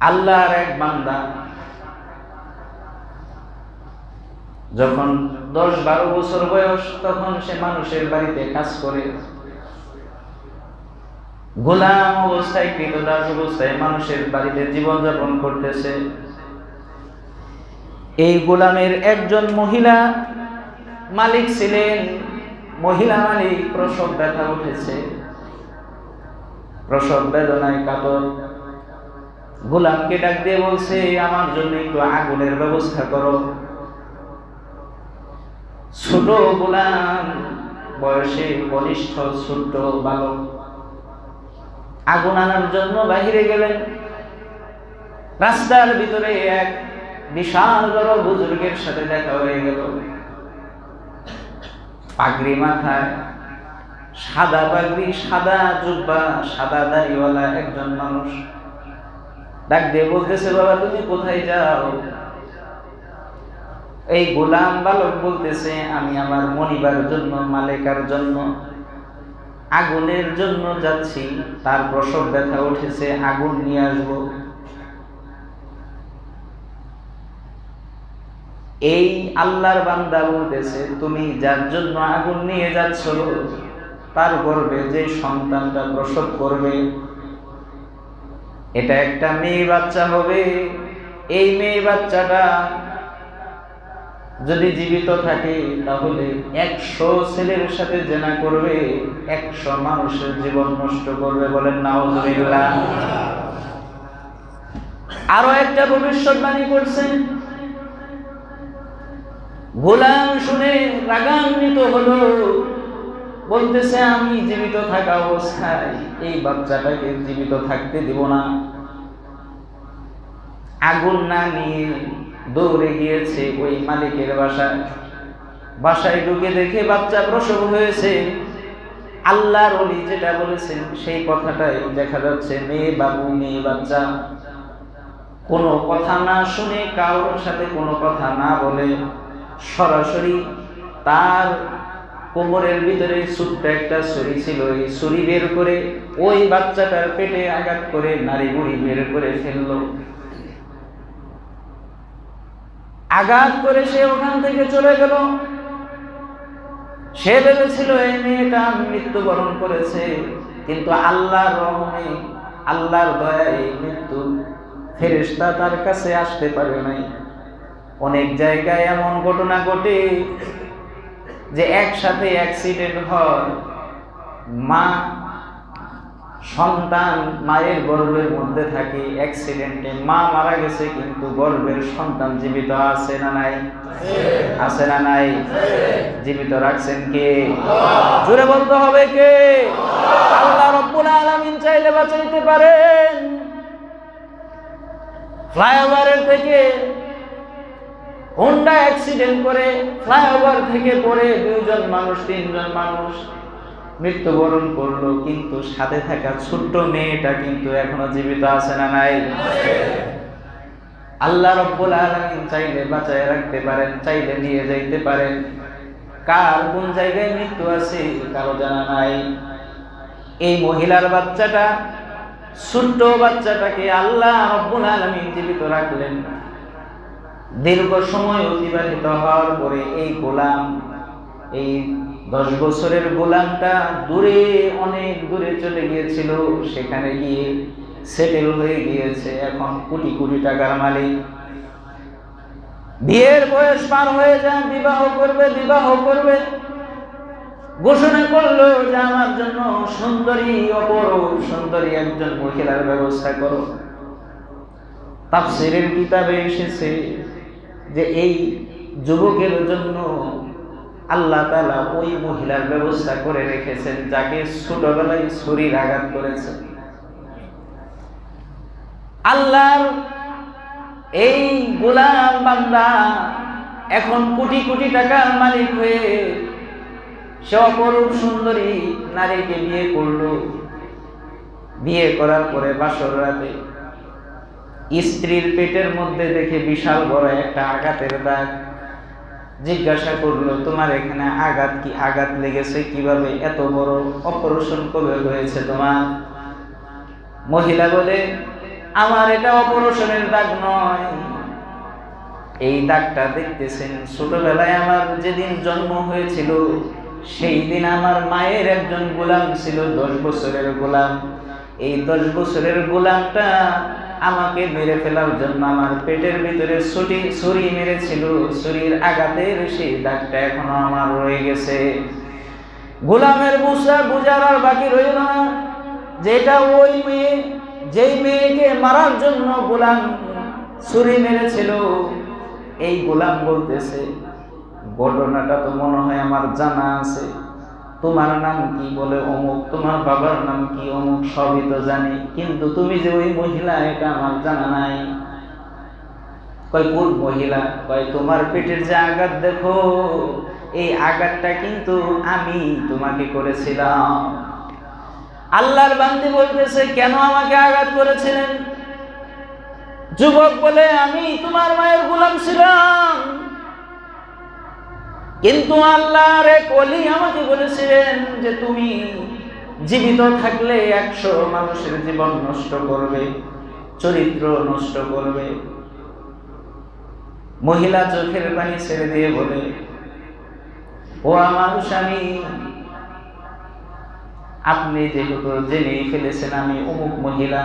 আল্লাহর এক বান্দা যখন 10-12 বছর বয়স, তখন সে মানুষের বাড়িতে কাজ করে, গোলাম অবস্থায়, কৃতদাস অবস্থায় মানুষের বাড়িতে জীবনযাপন করতেছে। এই গোলামের একজন মহিলা মালিক ছিলেন। মহিলা মালিক প্রসব ব্যথা উঠেছে, প্রসব বেদনায় কাতর। গোলামকে ডাক দিয়ে বলছে, আমার জন্য একটু আগুনের ব্যবস্থা করো। ছোট গোলাম, বয়সে কনিষ্ঠ ছোট্ট বালক, আগুন আনার জন্য বাহিরে গেলেন। রাস্তার ভিতরে এক বিশাল বড় বুজুর্গের সাথে দেখা হয়ে গেল। পাগড়ি মাথায়, সাদা পাগড়ি, সাদা জুব্বা, সাদা দাড়িওয়ালা একজন মানুষ। ডাক দিয়ে বলতেছে, বাবা তুমি কোথায় যাও? এই গোলাম বালক বলতেছে, আমি আমার মনিবার জন্য, মালিকার জন্য, আগুনের জন্য যাচ্ছি। তার প্রসব ব্যথা উঠেছে, আগুন নিয়ে আসবো। এই আল্লাহর বান্দা বলতেছে, তুমি যার জন্য আগুন নিয়ে যাচ্ছ, তার গর্ভে যে সন্তানটা প্রসব করবে, এটা একটা মেয়ে বাচ্চা হবে। এই মেয়ে বাচ্চাটা যদি জীবিত থাকে, তাহলে 100 ছেলের সাথে জেনা করবে, 100 মানুষের জীবন নষ্ট করবে। বলেন নাউযুবিল্লাহ। আরো একটা ভবিষ্যৎবাণী করছেন। গোলাম শুনে রাগান্বিত হলো, বলতেছে, আমি জীবিত থাকা অবস্থায় এই বাচ্চাটাকে জীবিত থাকতে দিব না। আগুন না নিয়ে দৌড়ে গিয়েছে ওই মালিকের বাসায়। বাসায় ঢুকে দেখে বাচ্চা প্রসব হয়েছে। আল্লাহর ওলি যেটা বলেছেন সেই কথাটাই দেখা যাচ্ছে। মেয়ে বাবু, মেয়ে বাচ্চা, কোনো কথা না শুনে, কারোর সাথে কোনো কথা না বলে, সরাসরি তার কোমরের ভিতরে ছোট্ট একটা ছুরি ছিল, এই ছুরি বের করে ওই বাচ্চাটার পেটে আঘাত করে নাড়ি বুড়ি বের করে ফেললো। আঘাত করে সে ওখান থেকে চলে গেল। সে ভেবেছিল এই মেয়েটা মৃত্যুবরণ করেছে, কিন্তু আল্লাহর রহমে, আল্লাহর দয়ায় মৃত্যু ফেরেশতা তার কাছে আসতে পারে নাই। অনেক জায়গায় এমন ঘটনা ঘটে যে একসাথে অ্যাক্সিডেন্ট হয়, মা সন্তান মায়ের গর্ভের মধ্যে থাকে, অ্যাক্সিডেন্টে মা মারা গেছে, কিন্তু গর্ভের সন্তান জীবিত আছে না নাই? আছে না নাই? জীবিত রাখছেন কে? জোরে বলতে হবে কে? আল্লাহ রাব্বুল আলামিন চাইলে বাঁচাইতে পারেন। ফ্লাইওভারের থেকে হোন্ডা অ্যাক্সিডেন্ট করে ফ্লাইওভার থেকে পড়ে 2 জন মানুষ, 3 জন মানুষ মৃত্যুবরণ করলো, কিন্তু সাথে থাকা ছোট্ট মেয়েটা কিন্তু এখনো জীবিত আছে না নাই? আল্লাহ রাব্বুল আলামিন চাইলে বাঁচায় রাখতে পারেন, চাইলে নিয়ে যাইতে পারেন। কার কোন জায়গায় মৃত্যু আছে কারো জানা নাই। এই মহিলার বাচ্চাটা, ছোট্ট বাচ্চাটাকে আল্লাহ রাব্বুল আলামিন জীবিত রাখলেন। দীর্ঘ সময় অতিবাহিত হওয়ার পরে এই গোলাম, এই 10 বছরের গোলামটা দূরে, অনেক দূরে চলে গিয়েছিল। সেখানে গিয়ে সেটেল হয়ে গিয়েছে, এখন কোটি কোটি টাকার মালিক। বিয়ের বয়স পার হয়ে যায়, বিবাহ করবে। ঘোষণা করলো যে আমার জন্য সুন্দরী, অপরূপ সুন্দরী একজন মহিলার ব্যবস্থা করো। তাফসীরের কিতাবে এসেছে যে এই যুবকের জন্য আল্লাহ তাআলা ওই মহিলার ব্যবস্থা করে রেখেছেন যাকে ছোটবেলায় ছুরির আঘাত করেছে। আল্লাহর এই গোলাম বান্দা এখন কোটি কোটি টাকার মালিক হয়ে সে অপরূপ সুন্দরী নারীকে বিয়ে করলো। বিয়ে করার পরে বাসর রাতে স্ত্রীর পেটের মধ্যে দেখে বিশাল বড় একটা আঘাতের দাগ। জিজ্ঞাসা করলো, তোমার এখানে আঘাত কি? আঘাত লেগেছে কিভাবে? এত বড় অপারেশন কবে হয়েছে তোমার? মহিলা বলে, আমার এটা অপারেশনের দাগ নয়, এই দাগটা দেখতেছেন ছোটবেলায় আমার যেদিন জন্ম হয়েছিল সেই দিন আমার মায়ের একজন গোলাম ছিল, 10 বছরের গোলাম। এই 10 বছরের গোলামটা আমাকে মেরে ফেলার জন্য আমার পেটের ভিতরে ছুরি মেরেছিল, ছুরির আঘাতের সেই দাগটা এখনো আমার রয়ে গেছে। গোলামের বুঝার আর বাকি রইল না, যেটা ওই মেয়ে, যেই মেয়েকে মারার জন্য গোলাম ছুরি মেরেছিল, এই গোলাম বলতেছে ঘটনাটা তো মনে হয় আমার জানা আছে, তোমার নাম কি? বলে অমুক। তোমার বাবার নাম কি? অমুক। সবই তো জানি, কিন্তু তুমি যে ওই মহিলা এটা আমার জানা নাই। কয় কোন মহিলা? কয় তোমার পেটের যে আঘাত দেখো, এই আঘাতটা কিন্তু আমি তোমাকে করেছিলাম। আল্লাহর বান্দী বলতেছে কেন আমাকে আঘাত করেছিলেন? যুবক বলে আমি তোমার মায়ের গোলাম ছিলাম, কিন্তু আল্লাহর এক ওলি আমাকে বলেছিলেন যে তুমি জীবিত থাকলে 100 মানুষের জীবন নষ্ট করবে, চরিত্র নষ্ট করবে। মহিলা চোখের পানি ছেড়ে দিয়ে বলে, ও আমার স্বামী, আপনি যেহেতু জেনে ফেলেছেন আমি অমুক মহিলা,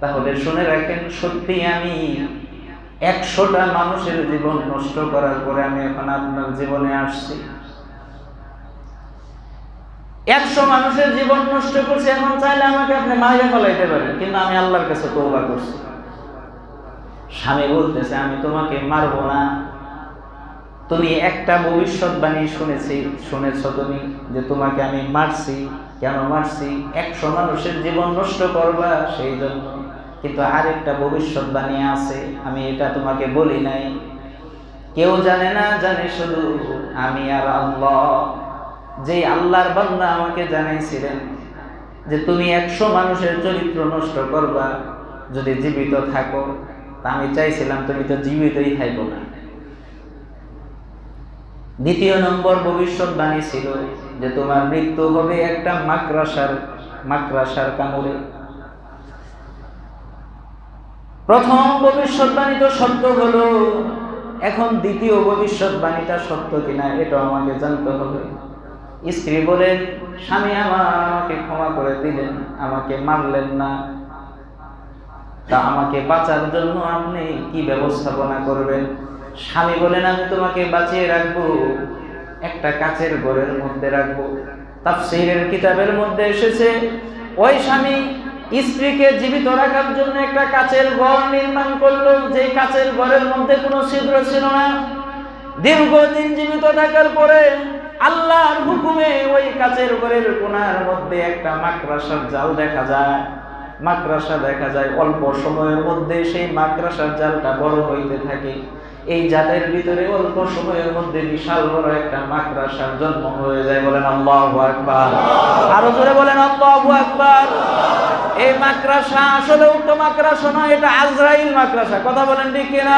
তাহলে শুনে রাখেন সত্যি আমি 100টা মানুষের জীবন নষ্ট করার পরে আমি এখন আপনার জীবনে আসছি। 100 মানুষের জীবন নষ্ট করছে, এখন চাইলে আমাকে আপনি মাইরে ফেলাইতে পারেন, কিন্তু আমি আল্লাহর কাছে তওবা করছি। স্বামী বলতেছে আমি তোমাকে মারবো না, তুমি একটা ভবিষ্যৎবাণী শুনেছ তুমি যে তোমাকে আমি মারছি। কেন মারছি? 100 মানুষের জীবন নষ্ট করবা সেই জন্য, কিন্তু আরেকটা ভবিষ্যৎবাণী আছে, আমি এটা তোমাকে বলি নাই। কেউ জানে না, জানে শুধু আমি আর আল্লাহ। যে আল্লাহর বান্দা আমাকে জানাইছিলেন যে তুমি 100 মানুষের চরিত্র নষ্ট করবা যদি জীবিত থাকো, তা আমি চাইছিলাম তুমি তো জীবিতই থাকো না। দ্বিতীয় নম্বর ভবিষ্যৎবাণী ছিল যে তোমার মৃত্যু হবে একটা মাকড়াসার কামড়ে। প্রথম ভবিষ্যৎবাণী তো সত্য হলো, এখন দ্বিতীয় ভবিষ্যৎবাণীটা সত্য কিনা এটা আমাকে জানতে হবে। স্ত্রী বলেন স্বামী আমাকে ক্ষমা করে দিলেন, আমাকে মারলেন না, তা আমাকে বাঁচার জন্য আপনি কি ব্যবস্থাপনা করবেন? স্বামী বলেন আমি তোমাকে বাঁচিয়ে রাখবো, একটা কাচের ঘরের মধ্যে রাখবো। তাফসীরের কিতাবের মধ্যে এসেছে ওই স্বামী স্ত্রীকে জীবিত রাখার জন্য একটা কাচের ঘর নির্মাণ করলো, যে কাচের ঘরের মধ্যে কোনো ছিদ্র ছিল না। দীর্ঘদিন জীবিত থাকার পরে আল্লাহর হুকুমে ওই কাচের ঘরের কোণার মধ্যে একটা মাকড়াসার জাল দেখা যায়। মাকড়াসা দেখা যায়, অল্প সময়ের মধ্যে সেই মাকড়াসার জালটা বড় হইতে থাকে। এই জালের ভিতরে অল্প সময়ের মধ্যে বিশাল বড় একটা মাকড়াসার জন্ম হয়ে যায়। বলেন আল্লাহু আকবার। আরো জোরে বলেন আল্লাহু আকবার। এই মাকড়াসা আসলে উক্ত মাকড়াসা নয়, এটা আজরাইল মাকড়াসা। কথা বলেন ঠিক কিনা?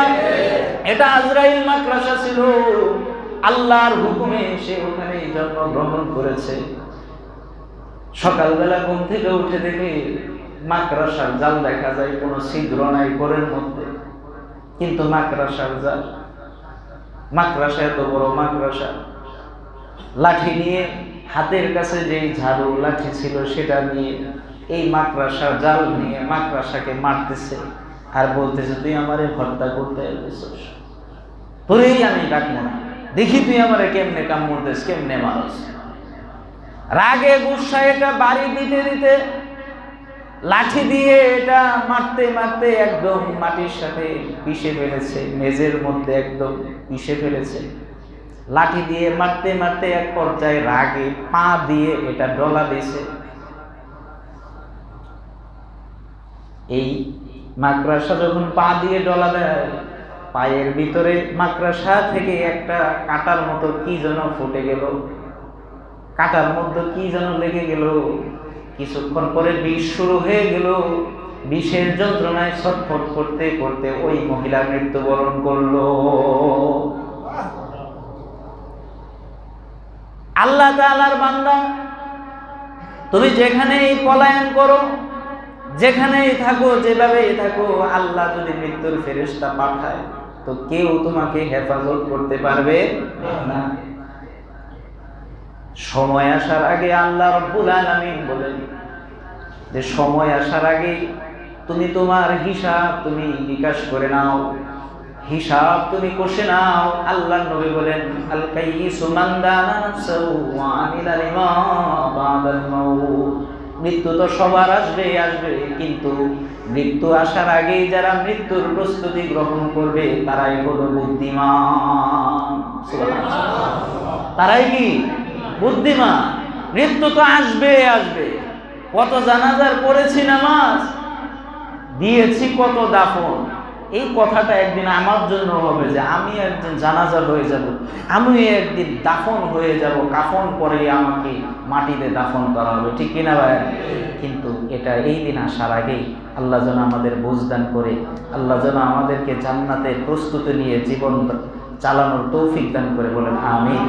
এটা আজরাইল মাকড়াসা ছিল। আল্লাহর হুকুমে সে ওখানে জন্মগ্রহণ করেছে। সকালবেলা ঘুম থেকে উঠে দেখে মাকড়াসার জাল দেখা যায়, কোনো ছিদ্র নাই ঘরের মধ্যে, কিন্তু মাকড়াসার জাল। মাকড়াসা এত বড় মাকড়াসা, লাঠি নিয়ে, হাতের কাছে যেই ঝাড়ু লাঠি ছিল সেটা নিয়ে এই মাকড়াসার জাল নিয়ে মাকড়াসাকে মারতেছে আর বলতেছে তুই আমারে হত্যা করতে এসেছিস, তোরেই আমি ডাকবো না, দেখি তুই আমারে কেমনে কামড় দিস, কেমনে মারস। রাগে গুসায় এটা বাড়ি দিতে দিতে লাঠি দিয়ে এটা মারতে মারতে একদম মাটির সাথে পিষে ফেলেছে, মেঝের মধ্যে একদম পিষে ফেলেছে। লাঠি দিয়ে মারতে মারতে এক পর্যায়ে রাগে পা দিয়ে এটা ডলা দিয়েছে। এই মাকড়াসা যখন পা দিয়ে ডলা দেয়, পায়ের ভিতরে মাকড়াসা থেকে একটা কাঁটার মতো কি যেন ফুটে গেল, কাঁটার মধ্যে কি যেন লেগে গেল। কিছুক্ষণ পরে বিষ শুরু হয়ে গেল। বিষের যন্ত্রণায় ছটফট করতে করতে ওই মহিলা মৃত্যুবরণ করলো। আল্লাহ তাআলার বান্দা, তুমি যেখানেই পলায়ন করো, যেখানেই থাকো, যেভাবেই থাকো, আল্লাহ যদি মৃত্যুর ফেরেশতা পাঠায় তো কেউ তোমাকে হেফাজত করতে পারবে না। সময় আসার আগে আল্লাহ রাব্বুল আলামিন বলেন যে সময় আসার আগে তুমি তোমার হিসাব তুমি বিকাশ করে নাও, হিসাব তুমি কষে নাও। আল্লাহর নবী বলেন আল কাইয়িসু মান দানা নাফসাহু ওয়া আমিলা লিমা বাদাল মাউত। মৃত্যু তো সবার আসবে, কিন্তু মৃত্যু আসার আগেই যারা মৃত্যুর প্রস্তুতি গ্রহণ করবে তারাই হলো বুদ্ধিমান। সুবহানাল্লাহ। তারাই কি বুদ্ধিমান। মৃত্যু তো আসবে। কত জানাজার পড়েছি নামাজ, দিয়েছি কত দাফন। এই কথাটা একদিন আমার জন্য হবে যে আমি একদিন জানাজা হয়ে যাব, আমি একদিন দাফন হয়ে যাব, কাফন পরে আমাকে মাটিতে দাফন করা হবে, ঠিক কিনা ভাই? কিন্তু এটা এই দিন আসার আগেই আল্লাহ যেন আমাদের বুঝদান করে, আল্লাহ যেন আমাদেরকে জান্নাতের প্রস্তুতি নিয়ে জীবন চালানোর তৌফিক দান করে, বলেন আমিন।